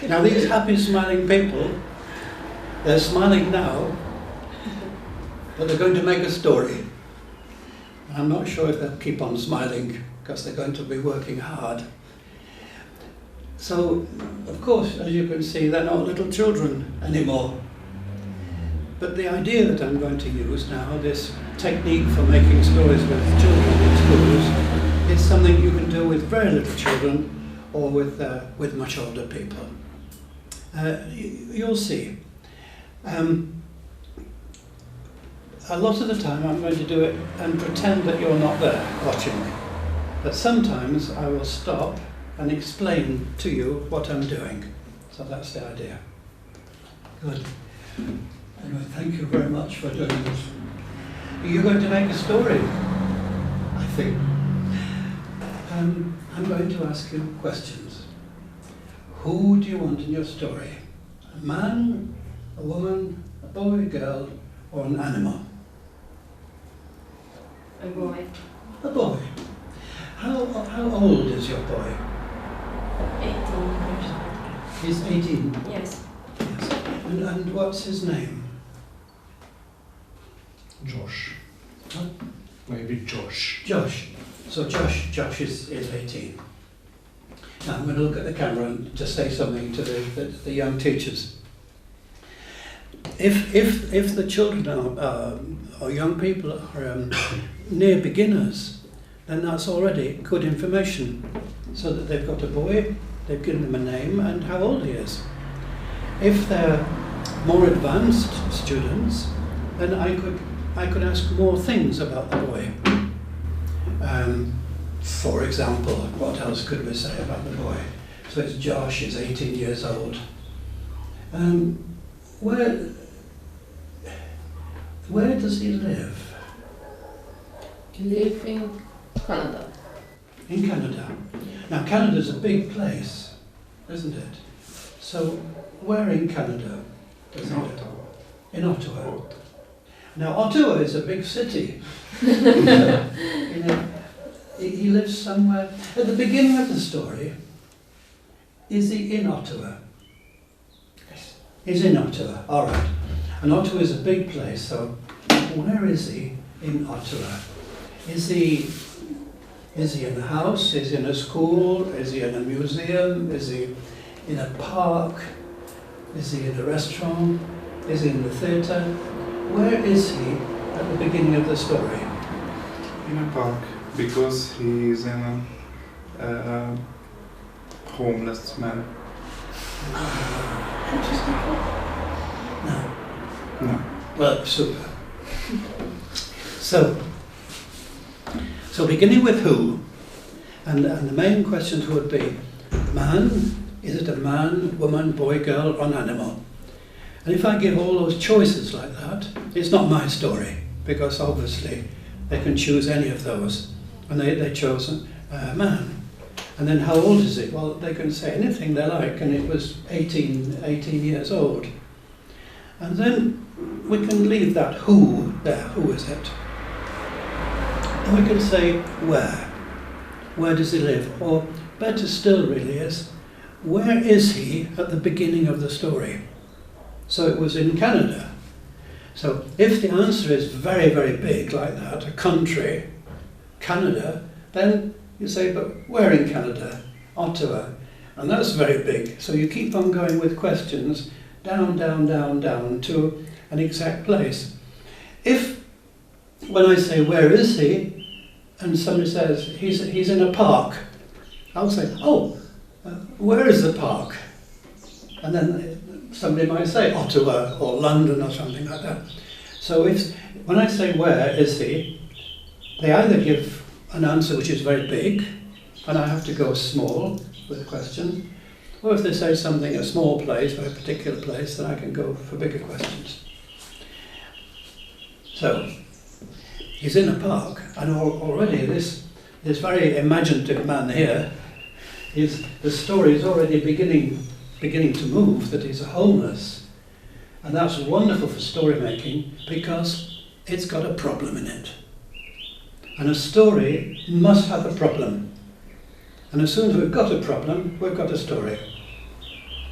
Now these happy smiling people, they're smiling now, but they're going to make a story. I'm not sure if they'll keep on smiling because they're going to be working hard. So, of course, as you can see, they're not little children anymore. But the idea that I'm going to use now, this technique for making stories with children in schools, is something you can do with very little children or with much older people. You'll see. A lot of the time I'm going to do it and pretend that you're not there watching. But sometimes I will stop and explain to you what I'm doing. So that's the idea. Good. Anyway, thank you very much for doing this. You're going to make a story, I think. I'm going to ask you questions. Who do you want in your story? A man, a woman, a boy, a girl, or an animal? A boy. A boy. How old is your boy? 18 years. He's 18? Yes. Yes. And what's his name? Josh. Huh? Maybe Josh. Josh. So Josh is 18. Now I'm going to look at the camera and just say something to the young teachers. If the children or young people are near beginners, then that's already good information. So that they've got a boy, they've given him a name and how old he is. If they're more advanced students, then I could ask more things about the boy. For example, what else could we say about the boy? So it's Josh, he's 18 years old. Where does he live? He lives in Canada. In Canada. Now Canada's a big place, isn't it? So where in Canada does he live? In Ottawa. Now Ottawa is a big city. He lives somewhere. At the beginning of the story, is he in Ottawa? Yes. He's in Ottawa, all right. And Ottawa is a big place, so where is he in Ottawa? Is he in a house? Is he in a school? Is he in a museum? Is he in a park? Is he in a restaurant? Is he in the theatre? Where is he at the beginning of the story? In a park, because he is in a homeless man. No. No. Well, super. So beginning with who, and the main questions would be, man, is it a man, woman, boy, girl, or an animal? And if I give all those choices like that, it's not my story, because obviously they can choose any of those, and they chose man. And then how old is it? Well, they can say anything they like, and it was 18 years old. And then we can leave that who there, who is it? And we can say where. Where does he live? Or better still really is, where is he at the beginning of the story? So it was in Canada. So if the answer is very, very big like that, a country, Canada, then you say, but where in Canada? Ottawa. And that's very big. So you keep on going with questions down, down, down, down to an exact place. If, when I say, where is he? And somebody says, he's in a park. I'll say, oh, where is the park? And then somebody might say Ottawa or London or something like that. So when I say where is he, they either give an answer which is very big, and I have to go small with the question, or if they say something, a small place or a particular place, then I can go for bigger questions. So, he's in a park, and already this very imaginative man here, the story is already beginning to move, that he's homeless. And that's wonderful for story making because it's got a problem in it. And a story must have a problem. And as soon as we've got a problem, we've got a story.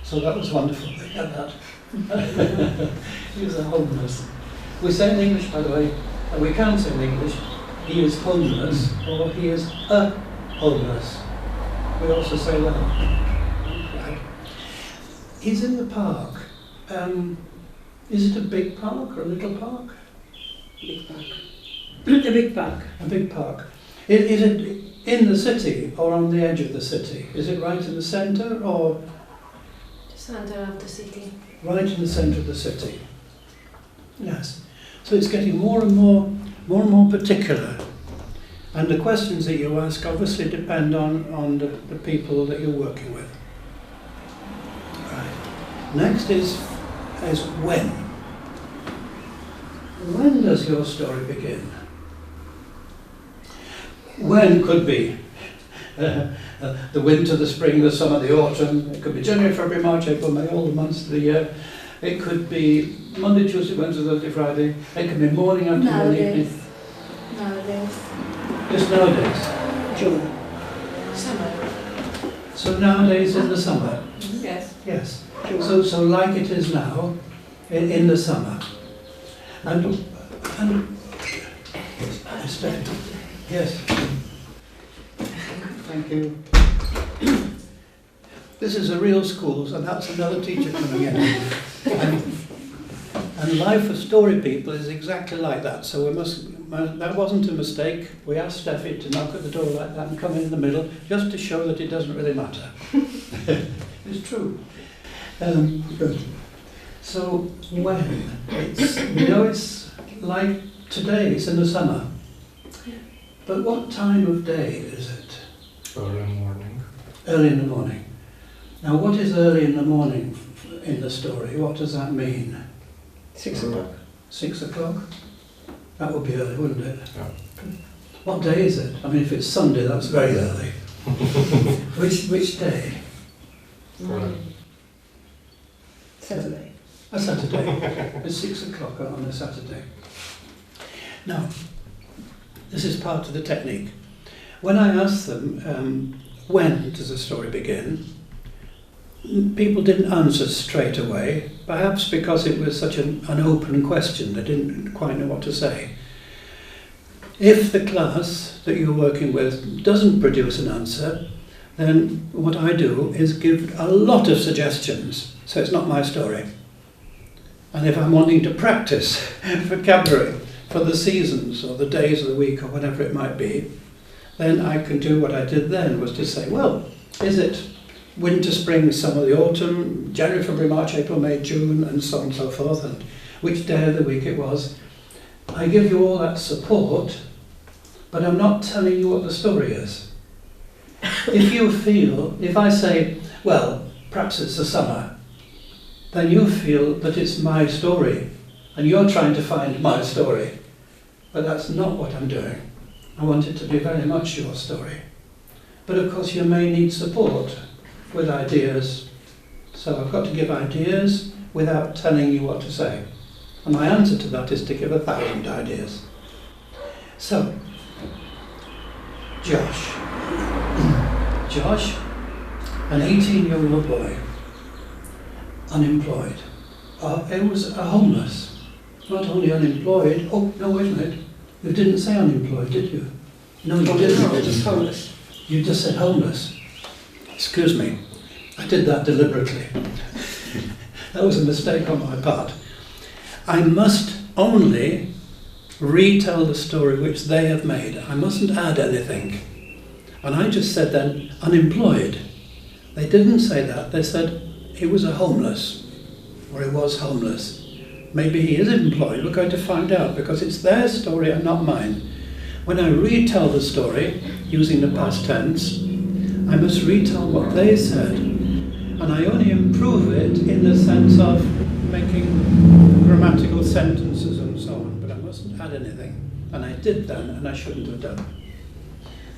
So that was wonderful. We had that. He was a homeless. We say in English, by the way, and we can say in English, he is homeless or he is a homeless. We also say that. Right. He's in the park. Is it a big park or a little park? Big park. A big park. A big park. Is it in the city or on the edge of the city? Is it right in the centre or The center of the city. right in the centre of the city? Yes. So it's getting more and more particular. And the questions that you ask obviously depend on the people that you're working with. Right. Next is when. When does your story begin? When could be the winter, the spring, the summer, the autumn. It could be January, February, March, April, May, all the months of the year. It could be Monday, Tuesday, Wednesday, Thursday, Friday. It could be morning, afternoon, evening. Nowadays. Just nowadays. June. Summer. So nowadays in the summer. Yes. Yes. June. So like it is now in the summer. And yes. Thank you. This is a real school, so that's another teacher coming in. And life for story people is exactly like that. So that wasn't a mistake. We asked Steffi to knock at the door like that and come in the middle, just to show that it doesn't really matter. It's true. Good. So when? It's like today, it's in the summer. But what time of day is it? Early morning. Early in the morning. Now what is early in the morning in the story? What does that mean? 6 o'clock. 6 o'clock? That would be early, wouldn't it? Yeah. What day is it? I mean, if it's Sunday, that's very early. Which day? Saturday. A Saturday. It's 6 o'clock on a Saturday. Now, this is part of the technique. When I asked them, when does the story begin? People didn't answer straight away, perhaps because it was such an open question, they didn't quite know what to say. If the class that you're working with doesn't produce an answer, then what I do is give a lot of suggestions, so it's not my story. And if I'm wanting to practice vocabulary for the seasons or the days of the week or whatever it might be, then I can do what I did then, was to say, well, is it winter, spring, summer, the autumn, January, February, March, April, May, June, and so on and so forth, and which day of the week it was. I give you all that support, but I'm not telling you what the story is. If I say, well, perhaps it's the summer, then you feel that it's my story, and you're trying to find my story. But that's not what I'm doing. I want it to be very much your story. But of course you may need support with ideas. So I've got to give ideas without telling you what to say. And my answer to that is to give 1,000 ideas. So, Josh. Josh, an 18-year-old boy, unemployed. It was a homeless. Not only unemployed, oh, no, wait a minute. You didn't say unemployed, did you? No, you didn't. No, just homeless. You just said homeless. Excuse me, I did that deliberately. That was a mistake on my part. I must only retell the story which they have made. I mustn't add anything. And I just said then, unemployed. They didn't say that. They said he was a homeless, or he was homeless. Maybe he is employed. We're going to find out, because it's their story and not mine. When I retell the story, using the past tense, I must retell what they said. And I only improve it in the sense of making grammatical sentences and so on, but I mustn't add anything. And I did then, and I shouldn't have done.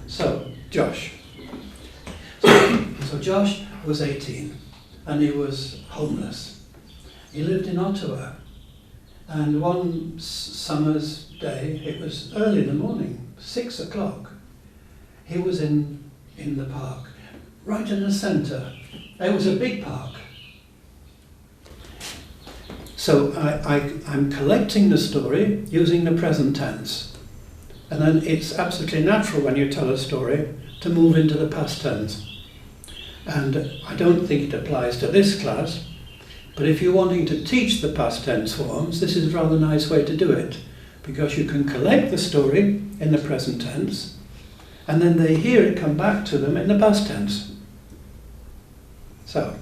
So, Josh. So Josh was 18, and he was homeless. He lived in Ottawa. And one summer's day, it was early in the morning, 6 o'clock, he was in the park, right in the centre. It was a big park, So I'm collecting the story using the present tense. And then it's absolutely natural when you tell a story to move into the past tense. And I don't think it applies to this class, but if you're wanting to teach the past tense forms, this is a rather nice way to do it, because you can collect the story in the present tense, and then they hear it come back to them in the past tense. So,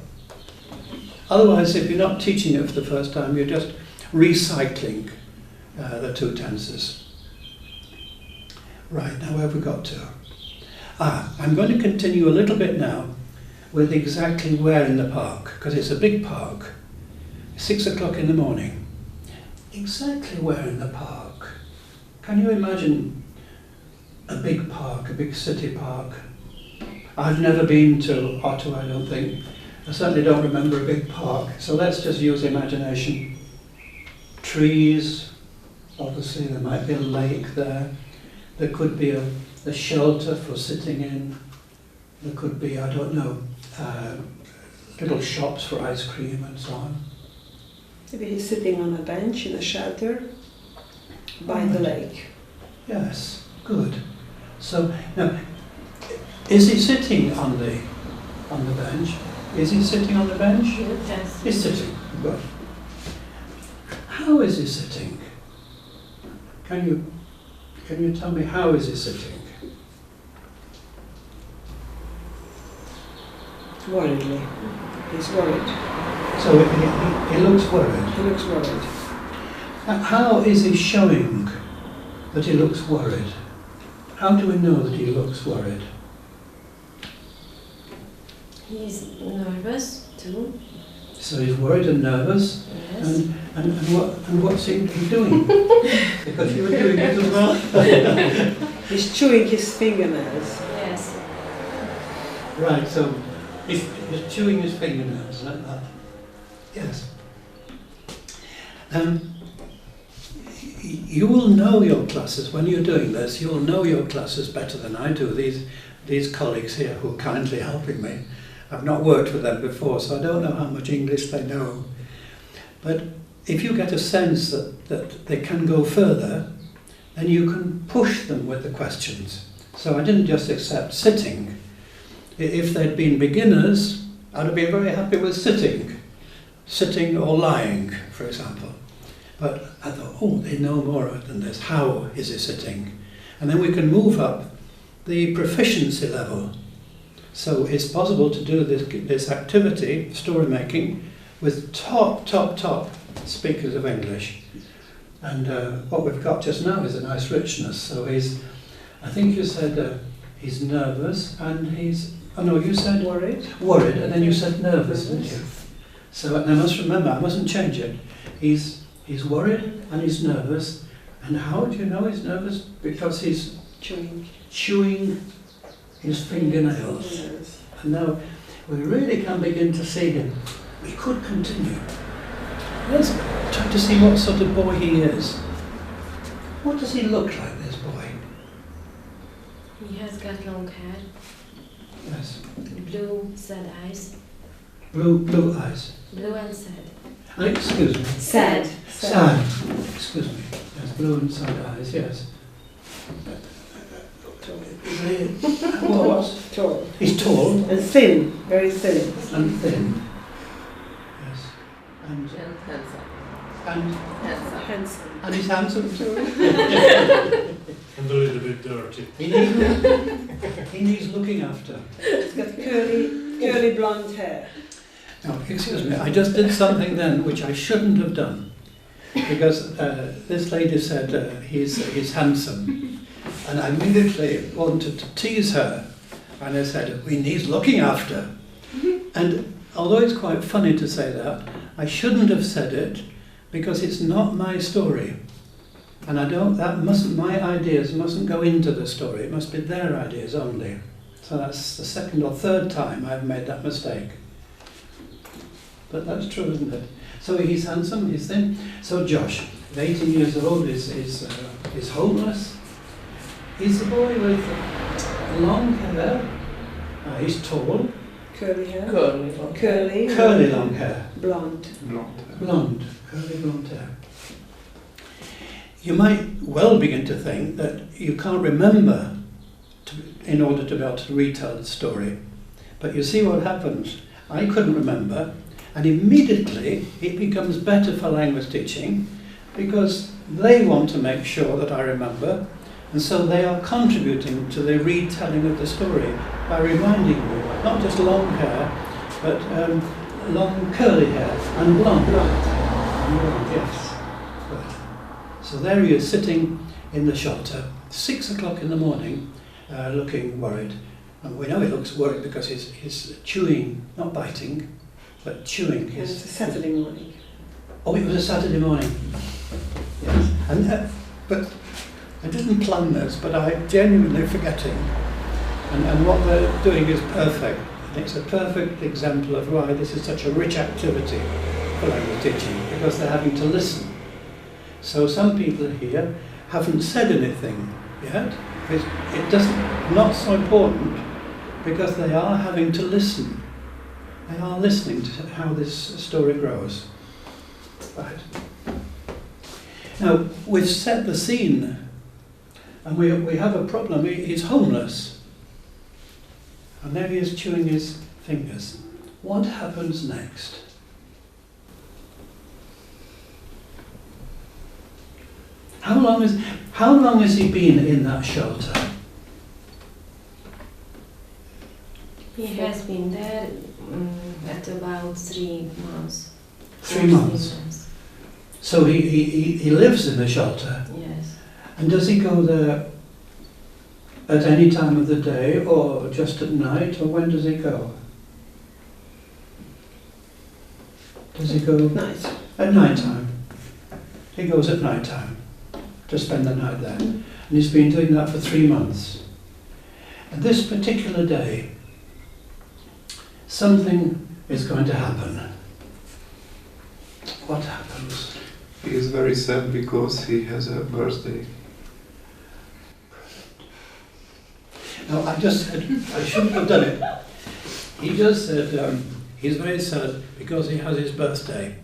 otherwise, if you're not teaching it for the first time, you're just recycling the two tenses. Right, now where have we got to? I'm going to continue a little bit now with exactly where in the park, because it's a big park. 6 o'clock in the morning. Exactly where in the park? Can you imagine a big park, a big city park? I've never been to Ottawa, I don't think. I certainly don't remember a big park, so let's just use imagination. Trees, obviously there might be a lake there. There could be a shelter for sitting in. There could be, I don't know, little shops for ice cream and so on. Maybe he's sitting on a bench in a shelter by the lake. Yes, good. So now, is he sitting on the bench? Is he sitting on the bench? Yes. He's sitting. Good. How is he sitting? Can you tell me how is he sitting? Worriedly. He's worried. So he looks worried. He looks worried. How is he showing that he looks worried? How do we know that he looks worried? He's nervous too. So he's worried and nervous. Yes. And what's he doing? Because you were doing it as well. He's chewing his fingernails. Yes. Right, so he's chewing his fingernails like that. Yes. You will know your classes when you're doing this. You'll know your classes better than I do. These colleagues here who are kindly helping me, I've not worked with them before, so I don't know how much English they know. But if you get a sense that they can go further, then you can push them with the questions. So I didn't just accept sitting. If they'd been beginners, I'd have been very happy with sitting or lying, for example. But I thought, oh, they know more than this. How is he sitting? And then we can move up the proficiency level. So it's possible to do this activity, story making, with top speakers of English. And what we've got just now is a nice richness. So I think you said he's nervous and he's, oh no, you said Worried. Worried, and then you said nervous, didn't you? So and I must remember, I mustn't change it. He's worried and he's nervous. And how do you know he's nervous? Because he's chewing his fingernails. Yes. And now we really can begin to see him. We could continue. Let's try to see what sort of boy he is. What does he look like, this boy? He has got long hair, Yes. blue, sad eyes. Blue eyes. Blue and sad. Excuse me. Sad. Sad. Excuse me. Yes, blue and sad eyes, yes. What? Tall. He's tall And thin. Very thin. and thin. Yes. And Handsome. and he's handsome too. And a little bit dirty. He needs looking after. He's got curly blonde hair. Now, excuse me, I just did something then which I shouldn't have done. Because this lady said he's handsome. And I immediately wanted to tease her. And I said, he needs looking after. And although it's quite funny to say that, I shouldn't have said it because it's not my story. And my ideas mustn't go into the story. It must be their ideas only. So that's the second or third time I've made that mistake. But that's true, isn't it? So he's handsome, he's thin. So Josh, 18 years old, is homeless. He's a boy with long hair. He's tall. Curly hair. Curly Curly. Curly long hair. Blonde. Blonde. Blonde, curly blonde hair. You might well begin to think that you can't remember in order to be able to retell the story. But you see what happens. I couldn't remember, and immediately it becomes better for language teaching because they want to make sure that I remember, and so they are contributing to the retelling of the story by reminding me, not just long hair, but long curly hair and blonde. And blonde, yes. Right. So there he is sitting in the shelter, 6 o'clock in the morning, looking worried. And we know he looks worried because he's chewing, not biting, but chewing It's his... a Saturday morning. Oh, it was a Saturday morning. Yes. And, but I didn't plan this, but I'm genuinely forgetting. And what they're doing is perfect. And it's a perfect example of why this is such a rich activity for language teaching, because they're having to listen. So some people here haven't said anything yet. It doesn't, not so important, because they are having to listen. They are listening to how this story grows. Right. Now, we've set the scene, and we have a problem. He's homeless. And there he is chewing his fingers. What happens next? How long has he been in that shelter? He has been there at about 3 months. 3 months. So he lives in the shelter. Yes. And does he go there at any time of the day, or just at night, or when does he go? Does he go Night. at night time? He goes at night time to spend the night there. And he's been doing that for 3 months. And this particular day, something is going to happen. What happens? He is very sad because he has a birthday. No, I just said, I shouldn't have done it. He just said he's very sad because he has his birthday.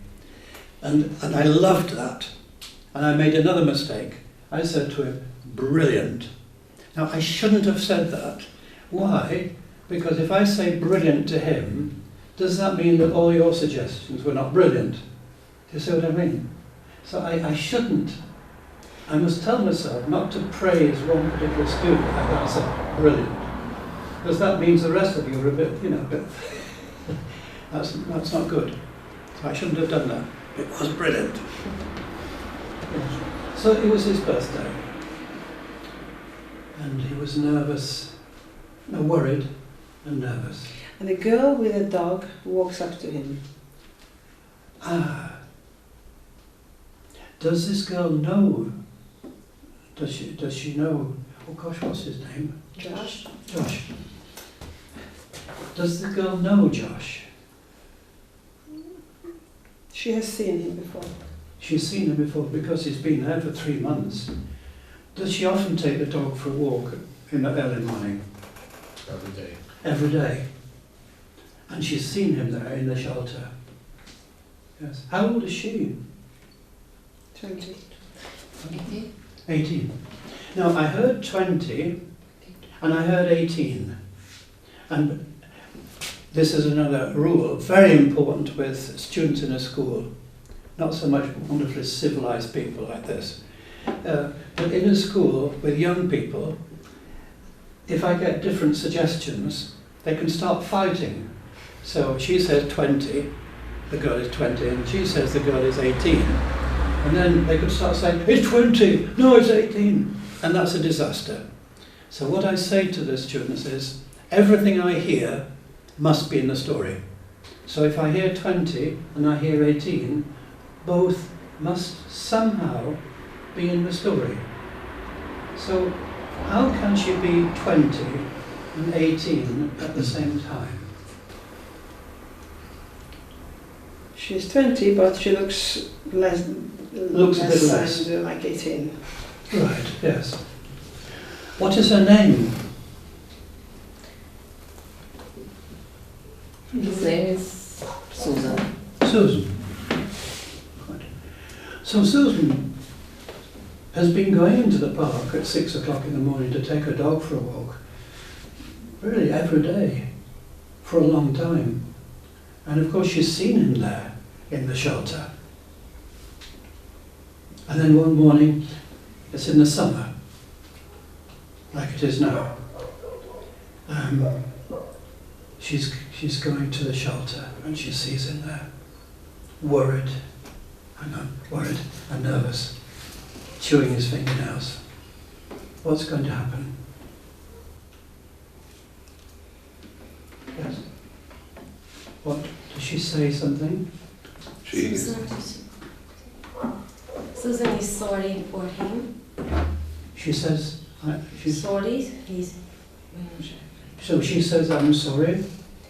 And I loved that. And I made another mistake. I said to him, brilliant. Now, I shouldn't have said that. Why? Because if I say brilliant to him, does that mean that all your suggestions were not brilliant? Do you see what I mean? So I shouldn't. I must tell myself not to praise one particular student. I can't say brilliant, because that means the rest of you are a bit, a bit. That's not good. So I shouldn't have done that. It was brilliant. So it was his birthday, and he was nervous, worried, and nervous. And a girl with a dog walks up to him. Ah. Does this girl know? Does she know? Oh gosh, what's his name? Josh? Josh. Does the girl know Josh? She has seen him before. She's seen him before because he's been there for 3 months. Does she often take the dog for a walk in the early morning? Every day. Every day. And she's seen him there in the shelter. Yes. How old is she? 20. 18. Now, I heard 20 and I heard 18. And this is another rule, very important with students in a school. Not so much wonderfully civilized people like this. But in a school with young people, if I get different suggestions, they can start fighting. So she says 20, the girl is 20, and she says the girl is 18. And then they could start saying, it's 20, no, it's 18. And that's a disaster. So what I say to the students is, everything I hear must be in the story. So if I hear 20 and I hear 18, both must somehow be in the story. So how can she be 20 and 18 at the same time? She's 20, but she looks less. Looks a bit less. And, like 18. Right, yes. What is her name? His name is Susan. Susan. Right. So Susan has been going into the park at 6 o'clock in the morning to take her dog for a walk, really every day, for a long time. And of course she's seen him there in the shelter. And then one morning, it's in the summer, like it is now, she's going to the shelter and she sees him there, worried and nervous, chewing his fingernails. What's going to happen? Yes? What? Does she say something? Susan is sorry for him. She says, she's Sorry, he's... so she says, I'm sorry?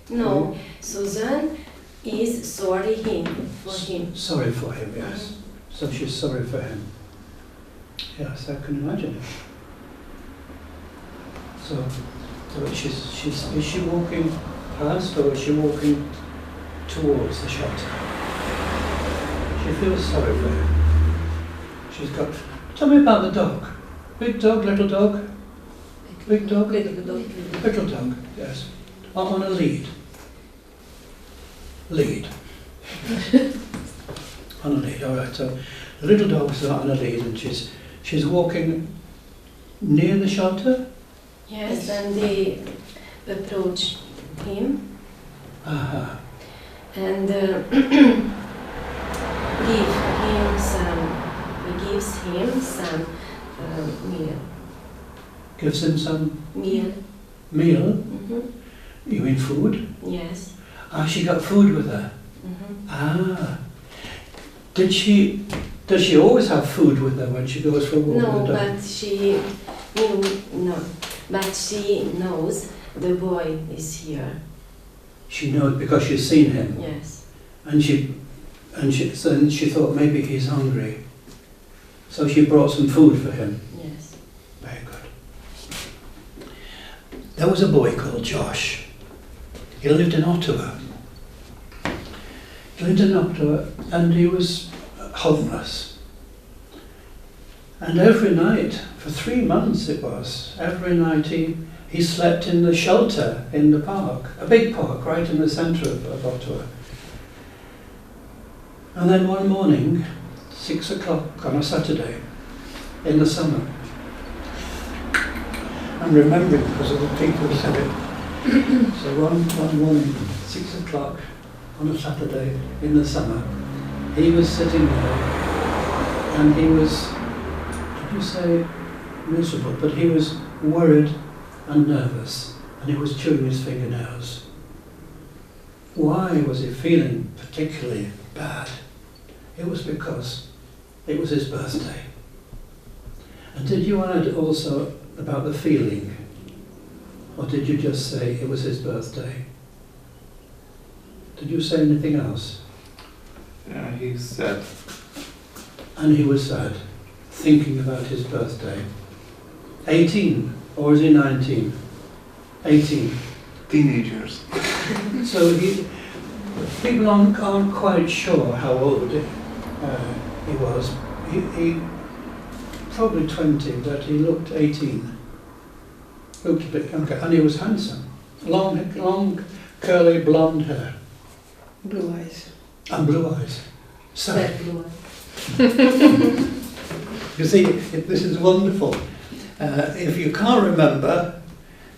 No, Susan is sorry for him. Sorry for him, yes. So she's sorry for him. Yes, I can imagine it. So is she walking past or is she walking towards the shelter? She feels sorry for him. She's got... Tell me about the dog. Big dog, little dog? Big dog? Little dog. Little dog, yes. On a lead. Lead. On a lead, all right. So the little dog's on a lead and she's walking near the shelter? Yes, and they approach him Uh-huh. and gives him some meal. Gives him some Meal. meal? Mm-hmm. You mean food? Yes. Ah, she got food with her. Mm-hmm. Ah. Does she always have food with her when she goes for a walk No, with the dog? but she knows the boy is here. She knows because she's seen him. Yes. And she thought maybe he's hungry. So she brought some food for him. Yes. Very good. There was a boy called Josh. He lived in Ottawa. And he was homeless. And every night, for 3 months it was, every night he slept in the shelter in the park, a big park right in the centre of Ottawa. And then one morning, 6 o'clock on a Saturday in the summer, I'm remembering because of the people who said it. So one morning, 6 o'clock on a Saturday in the summer, he was sitting there and he was, did you say miserable, but he was worried and nervous and he was chewing his fingernails. Why was he feeling particularly bad? It was because it was his birthday. And did you add also about the feeling? Or did you just say it was his birthday? Did you say anything else? Yeah, he's sad. And he was sad, thinking about his birthday. 18, or is he 19? 18. Teenagers. So people aren't quite sure how old he was. He probably 20, but he looked 18. Looked a bit younger, and he was handsome. Long, curly blonde hair. Blue eyes. And blue eyes. So, That blue one. you see, this is wonderful. If you can't remember,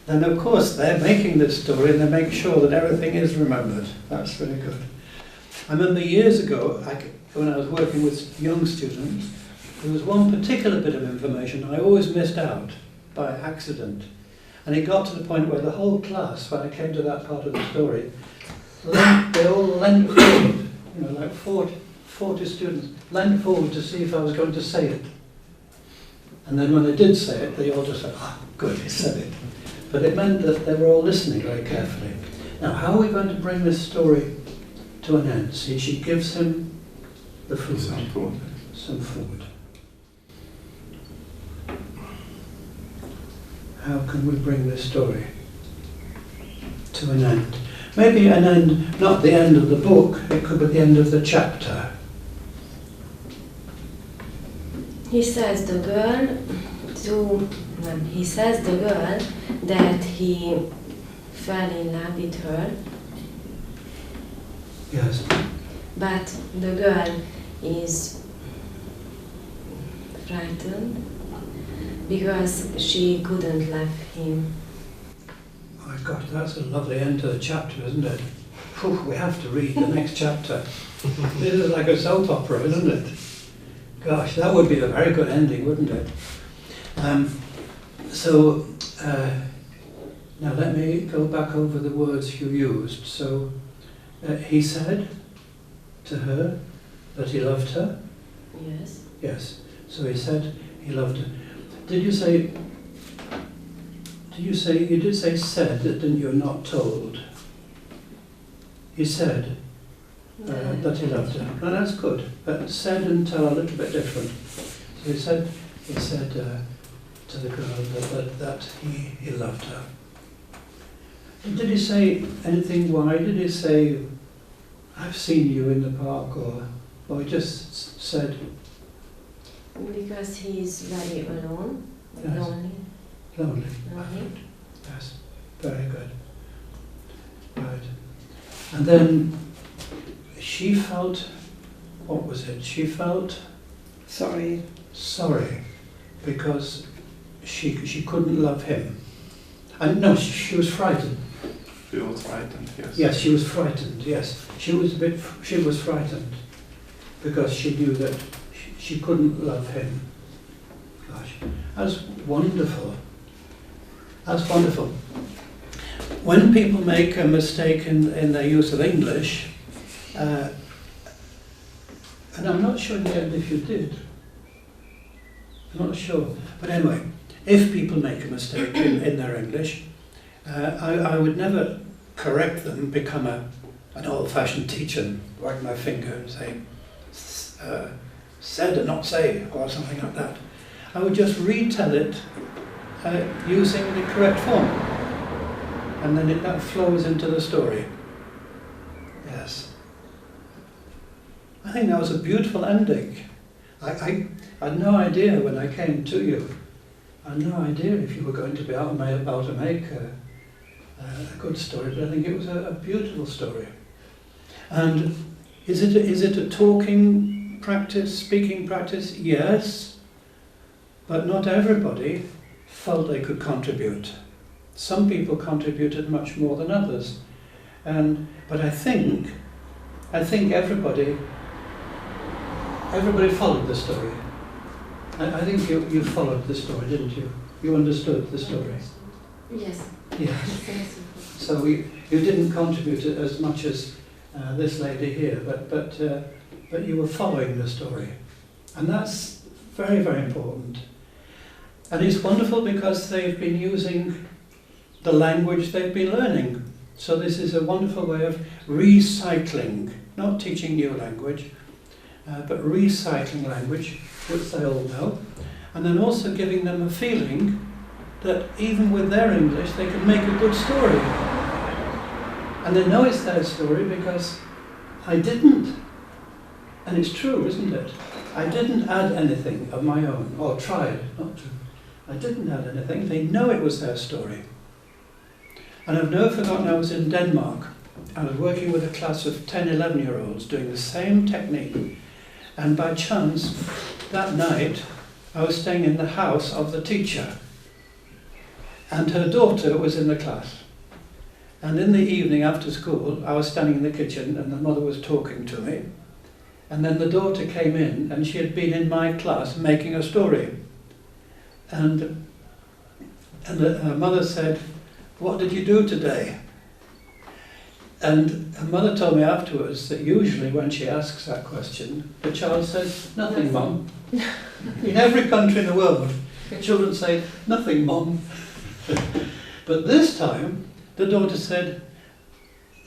then of course they're making this story and they make sure that everything is remembered. That's really good. I remember years ago, when I was working with young students, there was one particular bit of information I always missed out by accident. And it got to the point where the whole class, when I came to that part of the story, they all leaned forward, like 40 students, leaned forward to see if I was going to say it. And then when I did say it, they all just said, good, he said it. But it meant that they were all listening very carefully. Now, how are we going to bring this story to an end? See, she gives him the food. Some food. How can we bring this story to an end? Maybe an end, not the end of the book, it could be the end of the chapter. He says the girl that he fell in love with her, Yes. but the girl is frightened because she couldn't love him. Oh my gosh, that's a lovely end to the chapter, isn't it? Phew, we have to read the next chapter. This is like a soap opera, isn't it? Gosh, that would be a very good ending, wouldn't it? Now let me go back over the words you used. So, he said to her that he loved her. Yes. Yes. So he said he loved her. You did say said, didn't you? Not told. He said that he loved her. Now that's good. But said and tell are a little bit different. So he said to the girl that he loved her. Did he say anything why? Did he say, I've seen you in the park, or he just said? Because he is very alone, Yes. lonely. Lonely. Lonely. Yes, very good. Right. And then she felt, what was it? She felt Sorry. because she couldn't love him. And no, she was frightened. She was frightened, yes. Yes, she was frightened, yes. She was frightened because she knew that she couldn't love him. Gosh, that's wonderful. That's wonderful. When people make a mistake in their use of English, and I'm not sure yet if you did, I'm not sure, but anyway, if people make a mistake in their English, I would never correct them, become an old-fashioned teacher and wag my finger and say, said and not say, or something like that. I would just retell it using the correct form. And then that flows into the story. Yes. I think that was a beautiful ending. I had no idea when I came to you. I had no idea if you were going to be able to make a good story, but I think it was a beautiful story. And is it a talking practice, speaking practice? Yes, but not everybody felt they could contribute. Some people contributed much more than others, but I think everybody followed the story. I think you followed the story, didn't you? You understood the story. Yes. Yes. So you didn't contribute as much as this lady here, but you were following the story, and that's very, very important. And it's wonderful because they've been using the language they've been learning. So this is a wonderful way of recycling, not teaching new language, but recycling language, which they all know, and then also giving them a feeling that even with their English they can make a good story. And they know it's their story because I didn't. And it's true, isn't it? I didn't add anything of my own, or tried not to. I didn't add anything. They know it was their story. And I've never forgotten, I was in Denmark. I was working with a class of 10, 11-year-olds doing the same technique. And by chance, that night, I was staying in the house of the teacher. And her daughter was in the class. And in the evening after school, I was standing in the kitchen and the mother was talking to me. And then the daughter came in and she had been in my class making a story. And her mother said, "What did you do today?" And her mother told me afterwards that usually when she asks that question, the child says, "Nothing, Mum." In every country in the world, children say, "Nothing, Mum." But this time, the daughter said,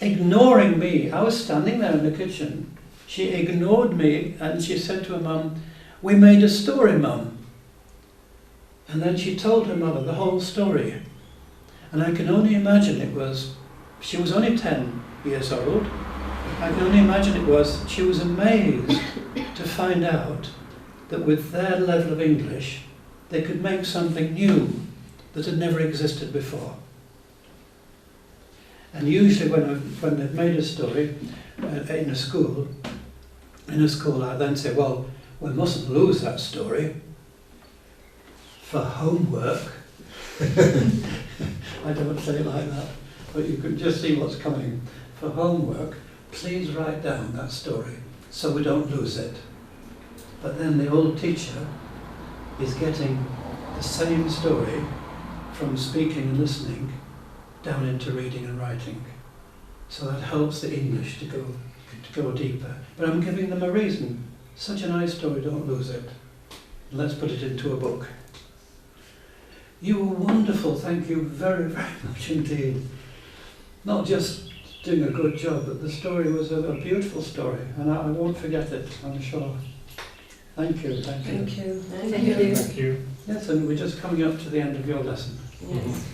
ignoring me, I was standing there in the kitchen, she ignored me and she said to her mum, "We made a story, Mum." And then she told her mother the whole story. And I can only imagine it was She was only 10 years old. I can only imagine it was. She was amazed to find out that with their level of English, they could make something new that had never existed before. And usually when they've made a story in a school, I then say, well, we mustn't lose that story for homework. I don't say it like that, but you can just see what's coming. For homework, please write down that story so we don't lose it. But then the old teacher is getting the same story from speaking and listening down into reading and writing. So that helps the English to go deeper. But I'm giving them a reason. Such a nice story, don't lose it. Let's put it into a book. You were wonderful, thank you very, very much indeed. Not just doing a good job, but the story was a beautiful story, and I won't forget it, I'm sure. Thank you, thank you. Thank you. Thank you. Thank you. Yes, and we're just coming up to the end of your lesson. Yes.